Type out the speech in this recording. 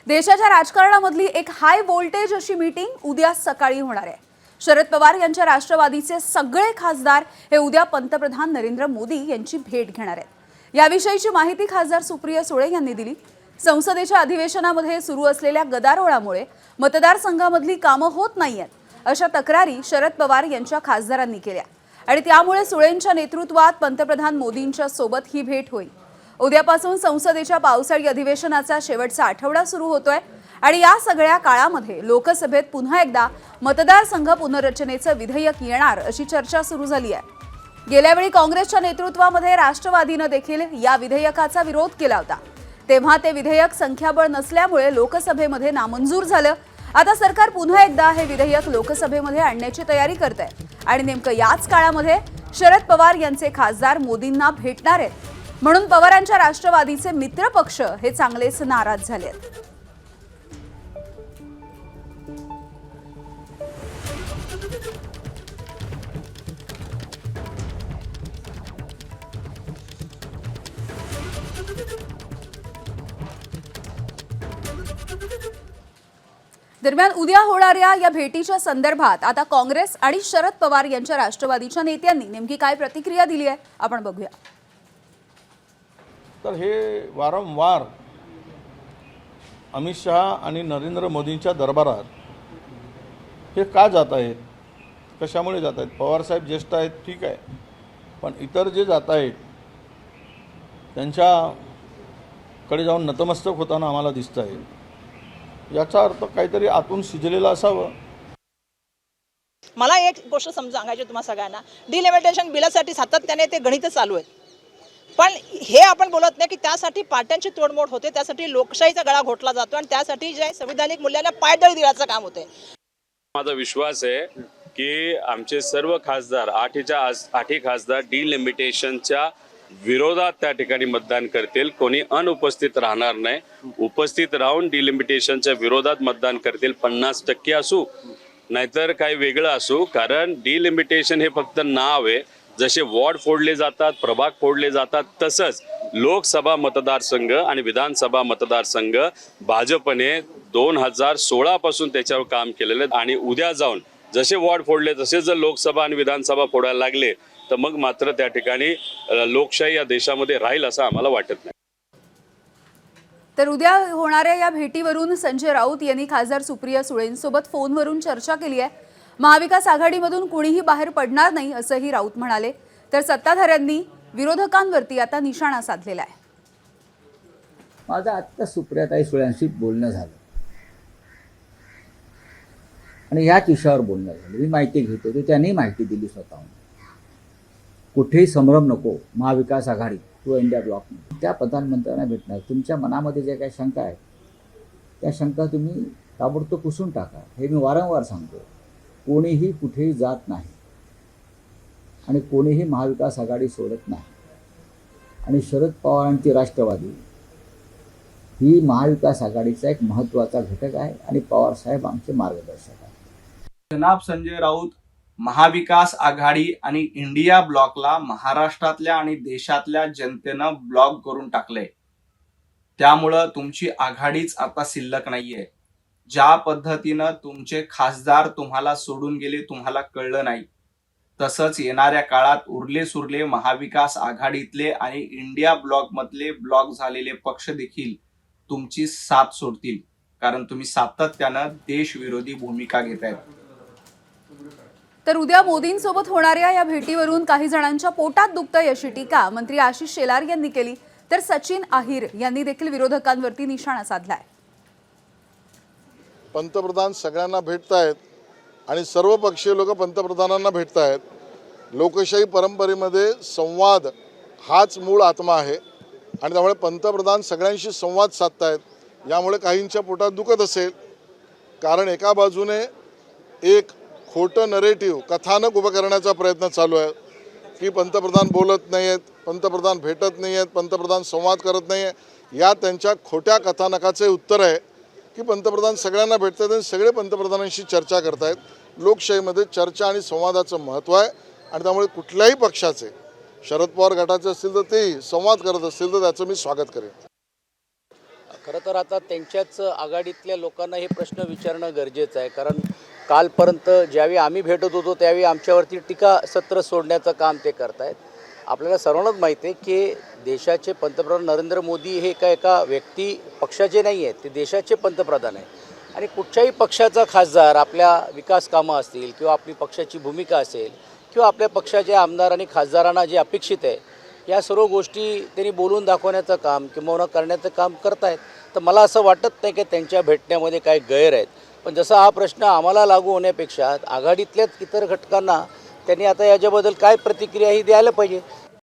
देशाच्या राजकारणामधली एक high voltage अशी मीटिंग उद्या सकाळी होणार आहे। शरद पवार यांच्या राष्ट्रवादीचे सगळे खासदार हे उद्या पंतप्रधान नरेंद्र मोदी यांची भेट घेणार आहेत। याविषयीची माहिती खासदार सुप्रिया सुळे यांनी दिली। संसदेच्या अधिवेशनामध्ये सुरू असलेल्या गदारोळामुळे मतदारसंघामधली कामं होत नाहीयेत अशा तक्रारी शरद पवार यांच्या खासदारांनी केल्या आणि त्यामुळे सुळेंच्या नेतृत्वात पंतप्रधान मोदींच्या सोबत ही भेट होईल। उद्यापासून संसदेच्या पावसाळी अधिवेशनाचा शेवटचा आठवडा सुरू होतोय आणि या सगळ्या काळामध्ये लोकसभेत पुन्हा एकदा मतदारसंघ पुनर्रचनेचं विधेयक येणार अशी चर्चा सुरू झाली आहे। गेल्या वेळी काँग्रेसच्या नेतृत्वामध्ये राष्ट्रवादीने देखील या विधेयकाचा विरोध केला होता, तेव्हा ते विधेयक संख्याबळ नसल्यामुळे लोकसभेमध्ये नामंजूर झालं। आता सरकार पुन्हा एकदा हे विधेयक लोकसभेमध्ये आणण्याची तयारी करत आहे आणि नेमकं याच काळामध्ये शरद पवार यांचे खासदार मोदींना भेटणार आहेत, म्हणून पवारांच्या राष्ट्रवादीचे मित्र पक्ष हे चांगलेच नाराज झाले आहेत। दरम्यान उद्या होणाऱ्या या भेटीच्या संदर्भात आता काँग्रेस आणि शरद पवार यांच्या राष्ट्रवादीच्या नेत्यांनी नेमकी काय प्रतिक्रिया दिली आहे आपण बघूया। तर हे वारंवार अमित शहा आणि नरेंद्र मोदींच्या दरबारात हे का जात आहेत, कशामुळे जात आहेत? पवारसाहेब ज्येष्ठ आहेत, ठीक आहे, पण इतर जे जात आहेत त्यांच्याकडे जाऊन नतमस्तक होताना आम्हाला दिसत आहे। याचा अर्थ काहीतरी आतून शिजलेला असावं। मला एक गोष्ट सांगायची तुम्हा सगळ्यांना, डिलिमिटेशन बिलासाठी सातत्याने ते गणित चालू आहेत, पण हे आपण बोलत नाही की त्यासाठी पाट्यांची तोडमोड होते, त्यासाठी लोकशाहीचा गळा घोटला जातो आणि त्यासाठी जे संविधानिक मूल्यांना पायदळी देण्याचं काम होते। माझा विश्वास आहे की आमचे सर्व खासदार आठही खासदार डिलिमिटेशनच्या विरोधात त्या ठिकाणी मतदान करतील। कोणी अनुपस्थित राहणार नाही, उपस्थित राहून डिलिमिटेशनच्या विरोधात मतदान करतील। 50% असू नाहीतर काही वेगळं असू, कारण डिलिमिटेशन हे फक्त नाव आहे। जसे वॉर्ड फोडले जातात, प्रभाग फोडले जातात, तसंच लोकसभा मतदारसंघ आणि विधानसभा मतदारसंघ भाजपने 2016 पासून त्याच्यावर काम केलेलं आहे आणि उद्या जाऊन जसे वॉर्ड फोडले तसे जर लोकसभा आणि विधानसभा फोडायला लागले तर मग मात्र त्या ठिकाणी लोकशाही या देशामध्ये राहील असं आम्हाला वाटत नाही। तर उद्या होणाऱ्या या भेटीवरून संजय राऊत यांनी खासदार सुप्रिया सुळेंसोबत फोनवरून चर्चा केली आहे। महाविकास आघाडीमधून कुणीही बाहेर पडणार नाही असंही राऊत म्हणाले। तर सत्ताधाऱ्यांनी विरोधकांवरती आता निशाणा साधलेला आहे। माझं आत्ता सुप्रियाताई सुळेंशी बोलणं झालं आणि ह्याच विषयावर बोलणं झालं। मी माहिती घेत होतो, त्यांनी माहिती दिली स्वतःहून। कुठेही संभ्रम नको, महाविकास आघाडी किंवा इंडिया ब्लॉक त्या प्रधानमंत्र्यांना भेटणार। तुमच्या मनामध्ये ज्या काही शंका आहेत त्या शंका तुम्ही ताबडतोब पुसून टाका। हे मी वारंवार सांगतो, कोणीही कुठेही जात नाही आणि कोणीही महाविकास आघाडी सोडत नाही आणि शरद पवारांची राष्ट्रवादी ही महाविकास आघाडीचा एक महत्त्वाचा घटक आहे आणि पवारसाहेब आमचे मार्गदर्शक आहेत। जनाब संजय राऊत, महाविकास आघाडी आणि इंडिया ब्लॉकला महाराष्ट्रातल्या आणि देशातल्या जनतेनं ब्लॉक करून टाकलंय, त्यामुळं तुमची आघाडीच आता शिल्लक नाहीये। ज्या पद्धतीनं तुमचे खासदार तुम्हाला सोडून गेले तुम्हाला कळलं नाही, तसंच येणाऱ्या काळात उरले सुरले महाविकास आघाडीतले आणि इंडिया ब्लॉक मधले ब्लॉक झालेले पक्ष देखील तुमची साथ सोडतील, कारण तुम्ही सातत्यानं देशविरोधी भूमिका घेतायत। तर उद्या मोदींसोबत होणाऱ्या या भेटीवरून काही जणांच्या पोटात दुखतंय अशी टीका मंत्री आशिष शेलार यांनी केली। तर सचिन अहिर यांनी देखील विरोधकांवरती निशाणा साधलाय। पंतप्रधान सगळ्यांना भेटतायत आणि सर्व पक्षीय लोक पंतप्रधानांना भेटतायत। लोकशाही परंपरेमध्ये संवाद हाच मूळ आत्मा आहे आणि त्यामुळे पंतप्रधान सगळ्यांशी संवाद साधतायत। यामुळे काहींच्या पोटात दुखत असेल, कारण एका बाजूने एक खोटं नरेटिव्ह कथानक उभं करण्याचा प्रयत्न चालू आहे की पंतप्रधान बोलत नाही आहेत, पंतप्रधान भेटत नाही आहेत, पंतप्रधान संवाद करत नाही आहे। या त्यांच्या खोट्या कथानकाचे उत्तर आहे की पंतप्रधान सगळ्यांना भेटतात आणि सगळे पंतप्रधानांशी चर्चा करतायत। लोकशाहीमध्ये चर्चा आणि संवादाचं महत्त्व आहे आणि त्यामुळे कुठल्याही पक्षाचे शरद पवार गटाचे असतील तर तेही संवाद करत असतील तर त्याचं मी स्वागत करेन। खरं तर आता त्यांच्याच आघाडीतल्या लोकांना हे प्रश्न विचारणं गरजेचं आहे, कारण कालपर्यंत ज्यावेळी आम्ही भेटत होतो त्यावेळी आमच्यावरती टीका सत्र सोडण्याचं काम ते करतायत. आपल्याला सर्वांनाच माहिती आहे की देशाचे पंतप्रधान नरेंद्र मोदी हे एका व्यक्ती पक्षाचे नाही आहेत, ते देशाचे पंतप्रधान आहे. आणि कुठच्याही पक्षाचा खासदार आपल्या विकास कामं असतील किंवा आपली पक्षाची भूमिका असेल किंवा आपल्या पक्षाच्या आमदार आणि खासदारांना जे अपेक्षित आहे या सर्व गोष्टी त्यांनी बोलून दाखवण्याचं काम किंवा करण्याचं काम करतायत. तर मला असं वाटत नाही की त्यांच्या भेटण्यामध्ये काही गैर आहेत. पण जसा हा प्रश्न आम्हाला लागू होण्यापेक्षा आघाडीतल्याच इतर घटकांना त्यांनी आता याच्याबद्दल काय प्रतिक्रिया ही द्यायला पाहिजे.